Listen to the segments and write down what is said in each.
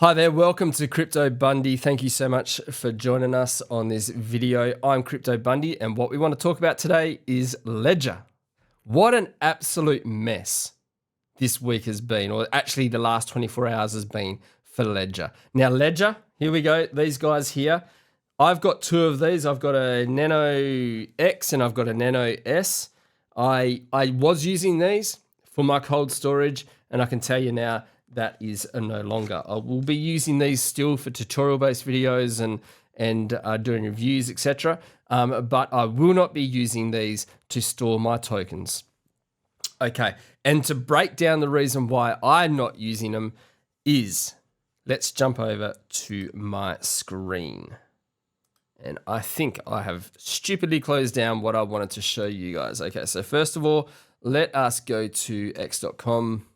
Hi there, welcome to Crypto Bundy. Thank you so much for joining us on this video. I'm Crypto Bundy, and what we want to talk about today is Ledger. What an absolute mess this week has been, or actually the last 24 hours has been for Ledger. Now Ledger, here we go, these guys here. I've got two of these. I've got a Nano X and I've got a Nano S. I was using these for my cold storage, and I can tell you now, that is no longer. I will be using these still for tutorial-based videos and doing reviews, etc. But I will not be using these to store my tokens. Okay, and to break down the reason why I'm not using them is, let's jump over to my screen. And I think I have stupidly closed down what I wanted to show you guys. Okay, so first of all, let us go to x.com.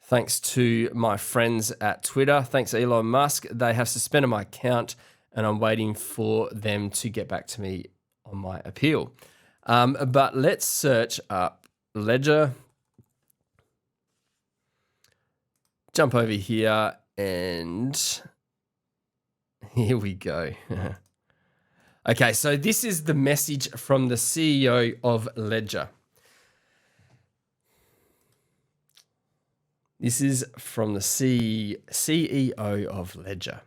Thanks to my friends at Twitter. Thanks, Elon Musk. They have suspended my account, and I'm waiting for them to get back to me on my appeal. But let's search up Ledger. Jump over here, and here we go. Okay, so this is the message from the CEO of Ledger. This is from the CEO of Ledger.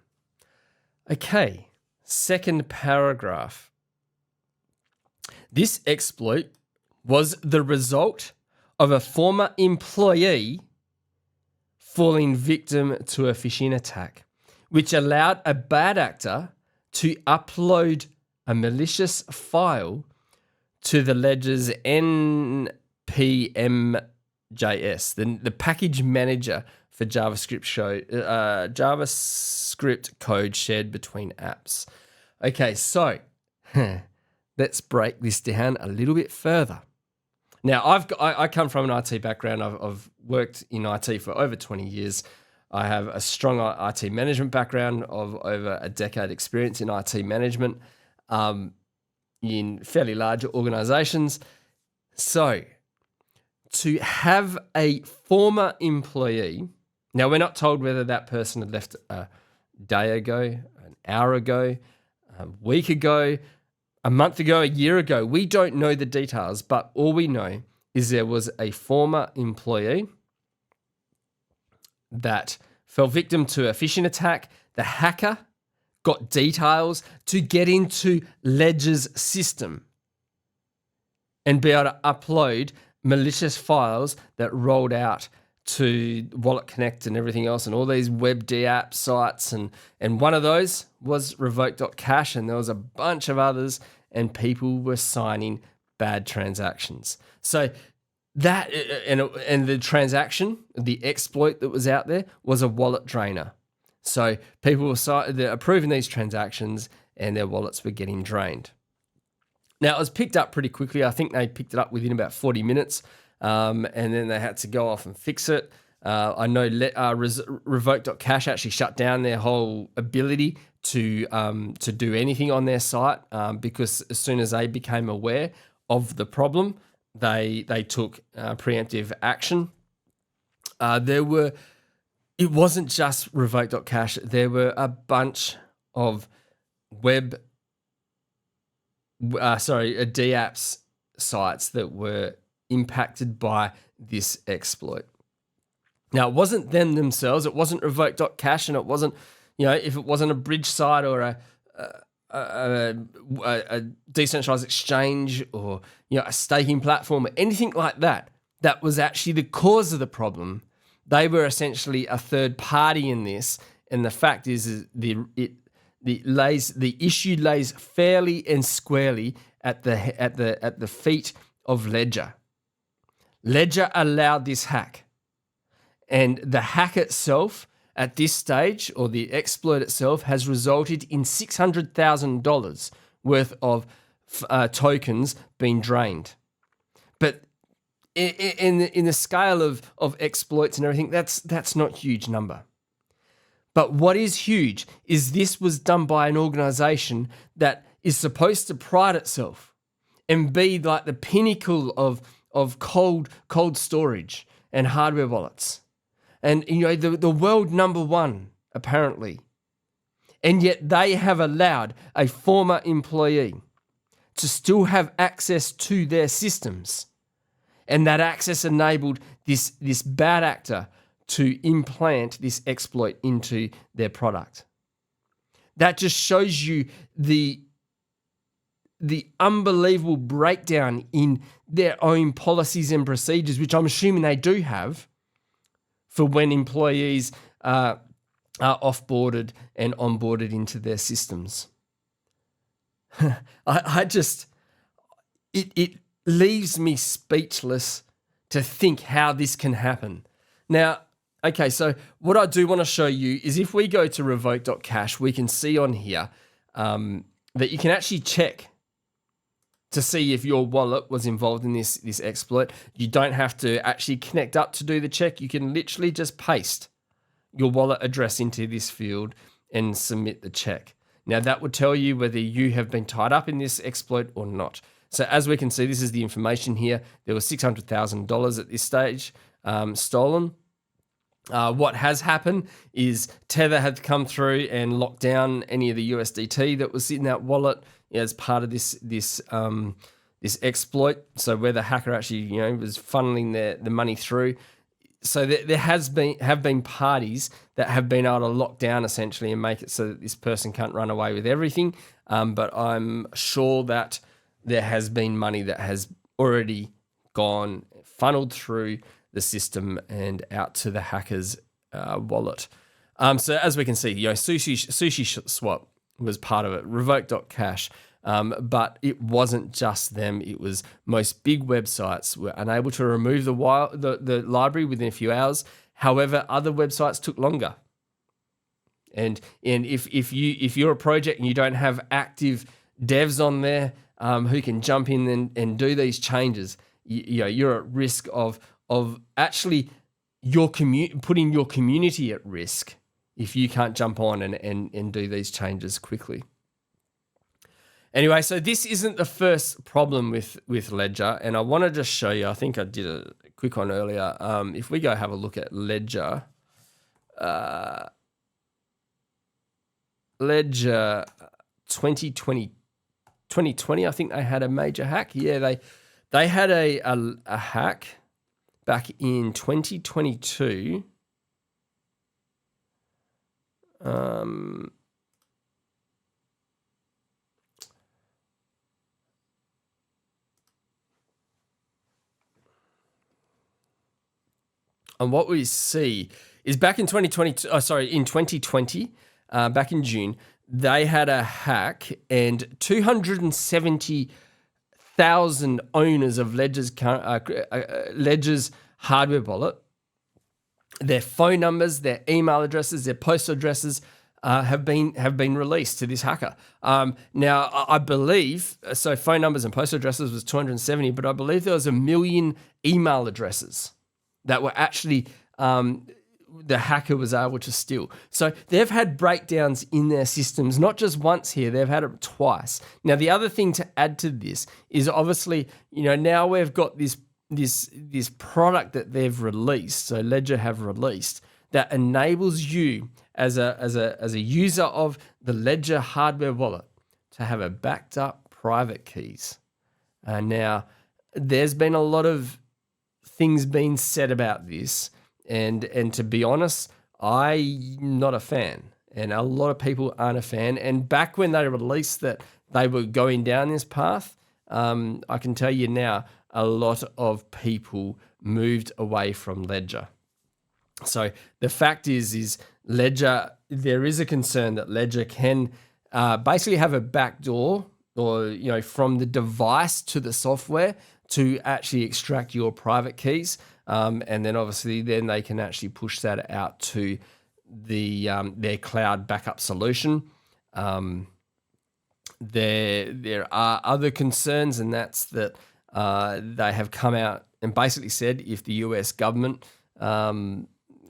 Okay, second paragraph. This exploit was the result of a former employee falling victim to a phishing attack, which allowed a bad actor to upload a malicious file to the Ledger's npm JS, the package manager for JavaScript code shared between apps. Okay, so let's break this down a little bit further. Now, I come from an IT background. I've worked in IT for over 20 years. I have a strong IT management background of over a decade experience in IT management in fairly large organizations. So, to have a former employee, now we're not told whether that person had left a day ago, an hour ago, a week ago, a month ago, a year ago. We don't know the details, but all we know is there was a former employee that fell victim to a phishing attack. The hacker got details to get into Ledger's system and be able to upload malicious files that rolled out to Wallet Connect and everything else and all these WebD app sites. And one of those was revoke.cash, and there was a bunch of others, and people were signing bad transactions. So that, and the transaction, the exploit that was out there was a wallet drainer. So people were approving these transactions and their wallets were getting drained. Now, it was picked up pretty quickly. I think they picked it up within about 40 minutes, and then they had to go off and fix it. I know revoke.cash actually shut down their whole ability to do anything on their site because as soon as they became aware of the problem, they took preemptive action. It wasn't just revoke.cash. There were a bunch of DApps sites that were impacted by this exploit. Now, it wasn't them themselves. It wasn't revoke.cash, and it wasn't, if it wasn't a bridge site or a decentralized exchange or, a staking platform or anything like that, that was actually the cause of the problem. They were essentially a third party in this, and the fact is the issue lays fairly and squarely at the feet of Ledger. Ledger allowed this hack, and the hack itself at this stage, or the exploit itself, has resulted in $600,000 worth of tokens being drained. But in the scale of exploits and everything, that's not a huge number. But what is huge is this was done by an organization that is supposed to pride itself and be like the pinnacle of cold storage and hardware wallets. and the world number one apparently, and yet they have allowed a former employee to still have access to their systems, and that access enabled this bad actor to implant this exploit into their product. That just shows you the unbelievable breakdown in their own policies and procedures, which I'm assuming they do have for when employees are offboarded and onboarded into their systems. It leaves me speechless to think how this can happen. Now, okay, so what I do want to show you is if we go to revoke.cash, we can see on here that you can actually check to see if your wallet was involved in this exploit. You don't have to actually connect up to do the check. You can literally just paste your wallet address into this field and submit the check. Now, that would tell you whether you have been tied up in this exploit or not. So as we can see, this is the information here. There was $600,000 at this stage stolen. What has happened is Tether had come through and locked down any of the USDT that was in that wallet as part of this exploit. So where the hacker actually was funneling the money through. So there have been parties that have been able to lock down essentially and make it so that this person can't run away with everything. But I'm sure that there has been money that has already gone funneled through the system and out to the hacker's wallet. So as we can see, Sushi Swap was part of it, revoke.cash. But it wasn't just them. It was most big websites were unable to remove the library within a few hours. However, other websites took longer. And if you're a project and you don't have active devs on there who can jump in and do these changes, you're at risk of actually putting your community at risk if you can't jump on and do these changes quickly. Anyway, so this isn't the first problem with Ledger, and I want to just show you, I think I did a quick one earlier. If we go have a look at Ledger, Ledger 2020, I think they had a major hack. Yeah, they had a hack back in 2022. And what we see is back in 2020, back in June, they had a hack and 270,000 owners of Ledger's hardware wallet, their phone numbers, their email addresses, their postal addresses have been released to this hacker. Now, I believe, so phone numbers and postal addresses was 270, but I believe there was 1 million email addresses that were actually the hacker was able to steal. So they've had breakdowns in their systems, not just once here, they've had it twice. Now, the other thing to add to this is obviously, now we've got this product that they've released, so Ledger have released, that enables you as a user of the Ledger hardware wallet to have a backed up private keys. Now, there's been a lot of things being said about this, and to be honest, I'm not a fan, and a lot of people aren't a fan. And back when they released that they were going down this path, I can tell you now, a lot of people moved away from Ledger. So the fact is Ledger, there is a concern that Ledger can basically have a backdoor, or from the device to the software, to actually extract your private keys, and then obviously then they can actually push that out to their cloud backup solution. There are other concerns, and that's that they have come out and basically said if the US government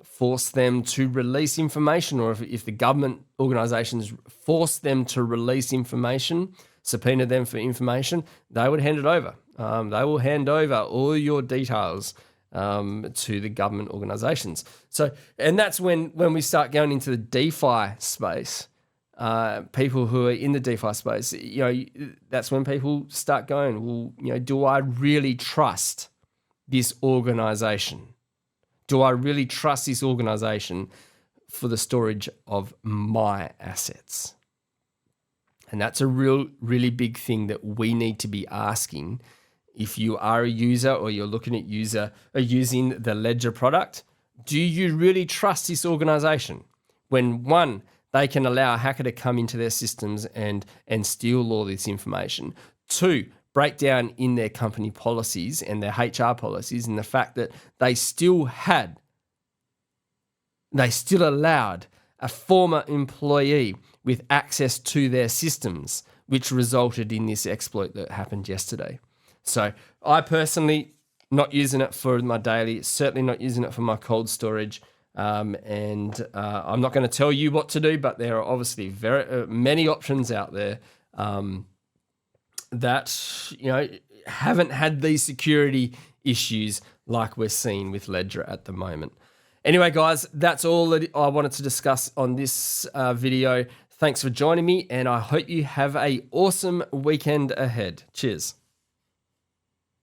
force them to release information, or if the government organizations force them to release information, subpoena them for information, they would hand it over. They will hand over all your details to the government organizations. So, and that's when we start going into the DeFi space. People who are in the DeFi space, that's when people start going, well, do I really trust this organization? Do I really trust this organization for the storage of my assets? And that's a really big thing that we need to be asking. If you are a user or you're looking at using the Ledger product, do you really trust this organization? When one, they can allow a hacker to come into their systems and steal all this information. Two, break down in their company policies and their HR policies, and the fact that they still allowed a former employee with access to their systems, which resulted in this exploit that happened yesterday. So I personally not using it for my daily, certainly not using it for my cold storage. And I'm not going to tell you what to do, but there are obviously very many options out there that haven't had these security issues like we're seeing with Ledger at the moment. Anyway, guys, that's all that I wanted to discuss on this video. Thanks for joining me, and I hope you have an awesome weekend ahead. Cheers.